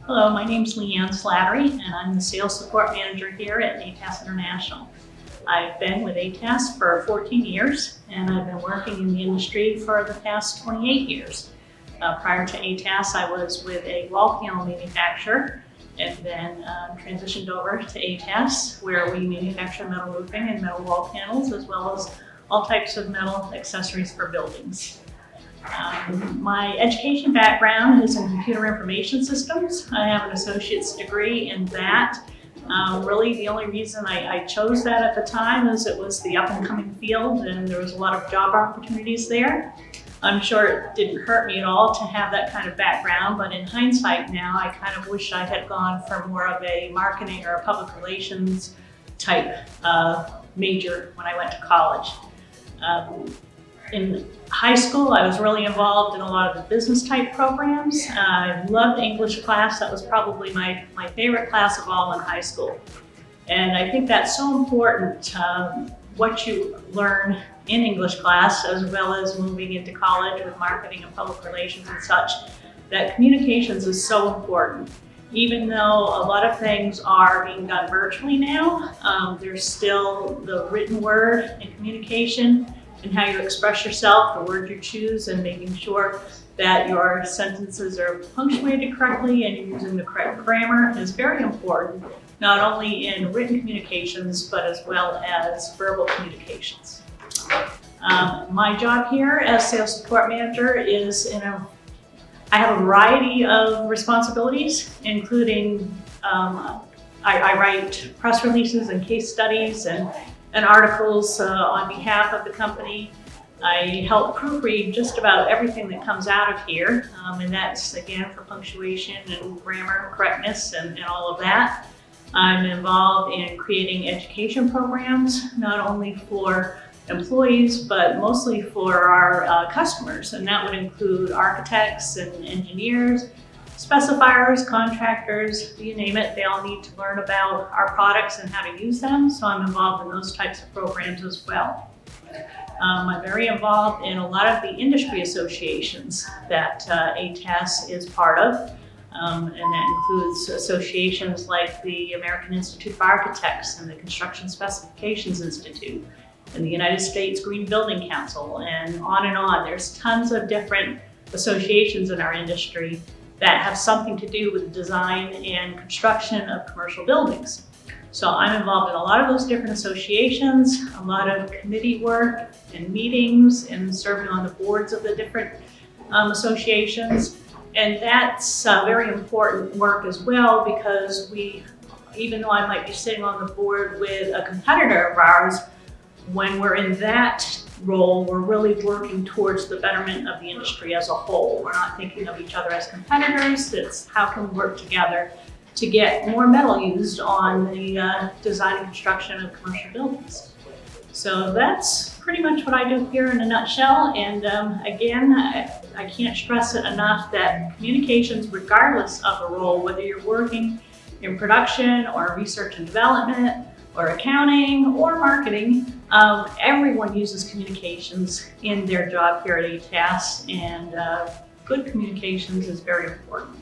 Hello, my name is Ann Slattery, and I'm the Sales Support Manager here at ATAS International. I've been with ATAS for 14 years, and I've been working in the industry for the past 28 years. Prior to ATAS, I was with a wall panel manufacturer, and then transitioned over to ATAS, where we manufacture metal roofing and metal wall panels, as well as all types of metal accessories for buildings. My education background is in computer information systems. I have an associate's degree in that. Really the only reason I chose that at the time is it was the up and coming field and there was a lot of job opportunities there. I'm sure it didn't hurt me at all to have that kind of background, but in hindsight now, I kind of wish I had gone for more of a marketing or a public relations type major when I went to college. In high school, I was really involved in a lot of the business type programs. I loved English class. That was probably my favorite class of all in high school. And I think that's so important, what you learn in English class, as well as moving into college with marketing and public relations and such, that communications is so important. Even though a lot of things are being done virtually now, there's still the written word and communication and how you express yourself, the word you choose, and making sure that your sentences are punctuated correctly and you're using the correct grammar is very important, not only in written communications, but as well as verbal communications. My job here as sales support manager is I have a variety of responsibilities, including I write press releases and case studies and articles on behalf of the company. I help proofread just about everything that comes out of here, and that's again for punctuation and grammar correctness and all of that. I'm involved in creating education programs, not only for employees, but mostly for our customers, and that would include architects and engineers, specifiers, contractors, you name it, they all need to learn about our products and how to use them, so I'm involved in those types of programs as well. I'm very involved in a lot of the industry associations that ATAS is part of, and that includes associations like the American Institute of Architects and the Construction Specifications Institute and the United States Green Building Council, and on and on. There's tons of different associations in our industry that have something to do with the design and construction of commercial buildings. So I'm involved in a lot of those different associations, a lot of committee work and meetings, and serving on the boards of the different associations. And that's very important work as well, because even though I might be sitting on the board with a competitor of ours, when we're in that role, we're really working towards the betterment of the industry as a whole. We're not thinking of each other as competitors. It's how can we work together to get more metal used on the design and construction of commercial buildings. So that's pretty much what I do here in a nutshell. And again, I can't stress it enough that communications, regardless of the role, whether you're working in production or research and development, or accounting, or marketing, everyone uses communications in their job here at ATAS, and good communications is very important.